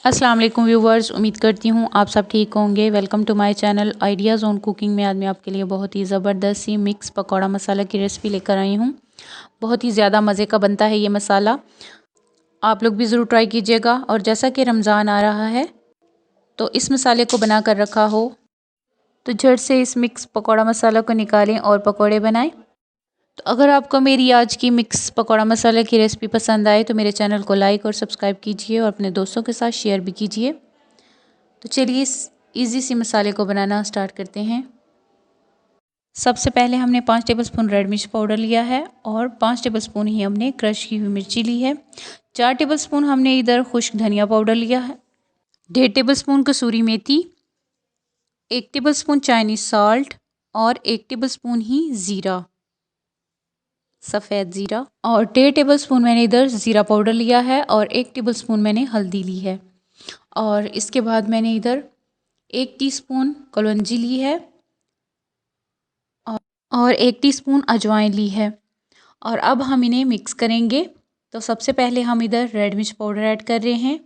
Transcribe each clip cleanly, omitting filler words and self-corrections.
अस्सलाम वालेकुम व्यूवर्स, उम्मीद करती हूँ आप सब ठीक होंगे। Welcome to my channel ideas on cooking में आज मैं आपके लिए बहुत ही ज़बरदस्त सी मिक्स पकौड़ा मसाला की रेसिपी लेकर आई हूँ। बहुत ही ज़्यादा मज़े का बनता है ये मसाला, आप लोग भी ज़रूर ट्राई कीजिएगा। और जैसा कि रमज़ान आ रहा है तो इस मसाले को बना कर रखा हो तो झट से इस मिक्स पकौड़ा मसाला को निकालें और पकौड़े बनाएं। तो अगर आपको मेरी आज की मिक्स पकौड़ा मसाला की रेसिपी पसंद आए तो मेरे चैनल को लाइक और सब्सक्राइब कीजिए और अपने दोस्तों के साथ शेयर भी कीजिए। तो चलिए इस इजी सी मसाले को बनाना स्टार्ट करते हैं। सबसे पहले हमने 5 टेबलस्पून रेड मिर्च पाउडर लिया है और 5 टेबलस्पून ही हमने क्रश की हुई मिर्ची ली है। 4 टेबलस्पून हमने इधर खुश्क धनिया पाउडर लिया है। 1.5 टेबलस्पून कसूरी मेथी, 1 टेबलस्पून चाइनीज सॉल्ट और 1 टेबलस्पून ही ज़ीरा, सफ़ेद ज़ीरा। और 1.5 टेबलस्पून मैंने इधर ज़ीरा पाउडर लिया है और 1 टेबलस्पून मैंने हल्दी ली है। और इसके बाद मैंने इधर 1 टीस्पून कलौंजी ली है और 1 टीस्पून अजवाइन ली है। और अब हम इन्हें मिक्स करेंगे। तो सबसे पहले हम इधर रेड मिर्च पाउडर ऐड कर रहे हैं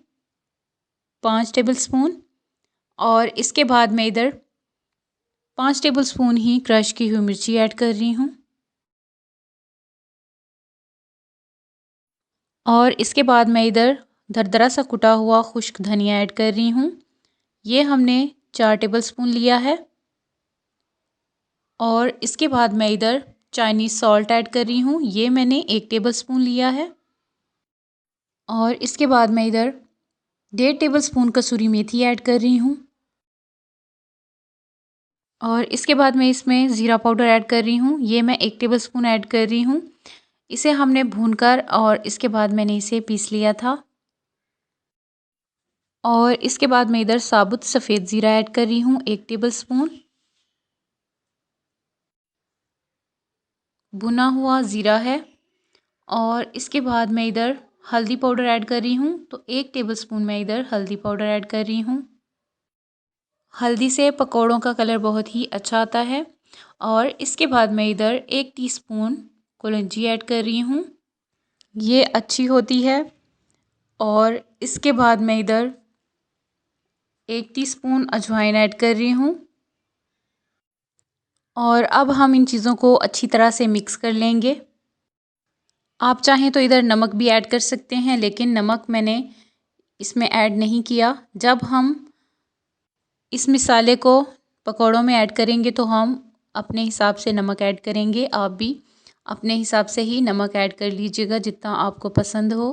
5 टेबलस्पून, और इसके बाद मैं इधर 5 टेबलस्पून ही क्रश की हुई मिर्ची ऐड कर रही हूँ। और इसके बाद मैं इधर दरदरा सा कुटा हुआ खुश्क धनिया ऐड कर रही हूँ। ये हमने 4 टेबलस्पून लिया है। और इसके बाद मैं इधर चाइनीज़ सॉल्ट ऐड कर रही हूँ, ये मैंने 1 टेबलस्पून लिया है। और इसके बाद मैं इधर 1.5 टेबलस्पून कसूरी मेथी ऐड कर रही हूँ। और इसके बाद मैं इसमें ज़ीरा पाउडर ऐड कर रही हूँ, ये मैं 1 टेबलस्पून ऐड कर रही हूँ। इसे हमने भूनकर और इसके बाद मैंने इसे पीस लिया था। और इसके बाद मैं इधर साबुत सफ़ेद ज़ीरा ऐड कर रही हूँ 1 टेबलस्पून, भुना हुआ ज़ीरा है। और इसके बाद मैं इधर हल्दी पाउडर ऐड कर रही हूँ, तो 1 टेबलस्पून मैं इधर हल्दी पाउडर ऐड कर रही हूँ। हल्दी से पकौड़ों का कलर बहुत ही अच्छा आता है। और इसके बाद मैं इधर 1 टीस्पून कलौंजी ऐड कर रही हूँ, ये अच्छी होती है। और इसके बाद मैं इधर 1 टीस्पून अजवाइन ऐड कर रही हूँ। और अब हम इन चीज़ों को अच्छी तरह से मिक्स कर लेंगे। आप चाहें तो इधर नमक भी ऐड कर सकते हैं, लेकिन नमक मैंने इसमें ऐड नहीं किया। जब हम इस मसाले को पकौड़ों में ऐड करेंगे तो हम अपने हिसाब से नमक ऐड करेंगे। आप भी अपने हिसाब से ही नमक ऐड कर लीजिएगा जितना आपको पसंद हो।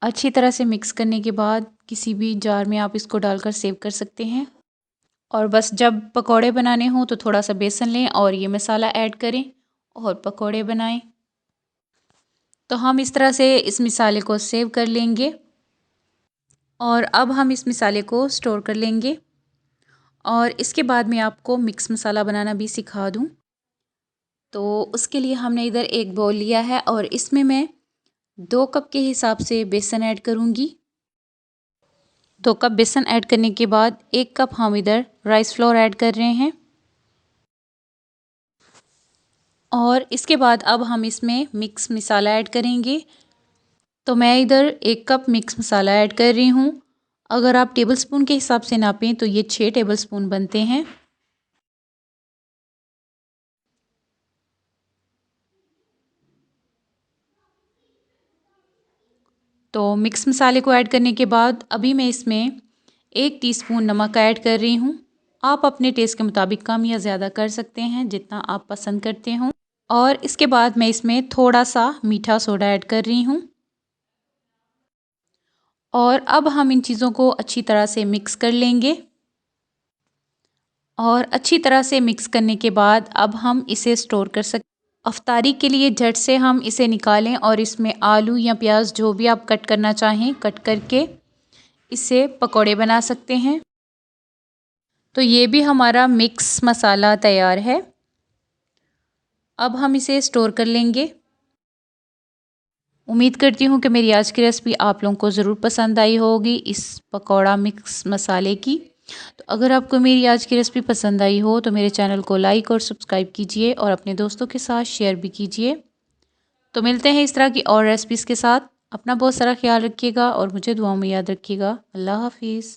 अच्छी तरह से मिक्स करने के बाद किसी भी जार में आप इसको डालकर सेव कर सकते हैं। और बस जब पकौड़े बनाने हों तो थोड़ा सा बेसन लें और ये मसाला ऐड करें और पकौड़े बनाएं। तो हम इस तरह से इस मसाले को सेव कर लेंगे। और अब हम इस मसाले को स्टोर कर लेंगे। और इसके बाद मैं आपको मिक्स मसाला बनाना भी सिखा दूं। तो उसके लिए हमने इधर एक बाउल लिया है और इसमें मैं 2 कप के हिसाब से बेसन ऐड करूंगी। 2 कप बेसन ऐड करने के बाद 1 कप हम इधर राइस फ्लोर ऐड कर रहे हैं। और इसके बाद अब हम इसमें मिक्स मसाला ऐड करेंगे। तो मैं इधर 1 कप मिक्स मसाला ऐड कर रही हूँ। अगर आप टेबलस्पून के हिसाब से नापें तो ये 6 टेबलस्पून बनते हैं। तो मिक्स मसाले को ऐड करने के बाद अभी मैं इसमें 1 टीस्पून नमक ऐड कर रही हूँ। आप अपने टेस्ट के मुताबिक कम या ज़्यादा कर सकते हैं जितना आप पसंद करते हो। और इसके बाद मैं इसमें थोड़ा सा मीठा सोडा ऐड कर रही हूँ। और अब हम इन चीज़ों को अच्छी तरह से मिक्स कर लेंगे। और अच्छी तरह से मिक्स करने के बाद अब हम इसे स्टोर कर सकते। अफ्तारी के लिए झट से हम इसे निकालें और इसमें आलू या प्याज जो भी आप कट करना चाहें कट करके इससे पकौड़े बना सकते हैं। तो ये भी हमारा मिक्स मसाला तैयार है। अब हम इसे स्टोर कर लेंगे। उम्मीद करती हूँ कि मेरी आज की रेसिपी आप लोगों को ज़रूर पसंद आई होगी इस पकौड़ा मिक्स मसाले की। तो अगर आपको मेरी आज की रेसिपी पसंद आई हो तो मेरे चैनल को लाइक और सब्सक्राइब कीजिए और अपने दोस्तों के साथ शेयर भी कीजिए। तो मिलते हैं इस तरह की और रेसिपीज़ के साथ। अपना बहुत सारा ख्याल रखिएगा और मुझे दुआओं में याद रखिएगा। अल्लाह हाफिज़।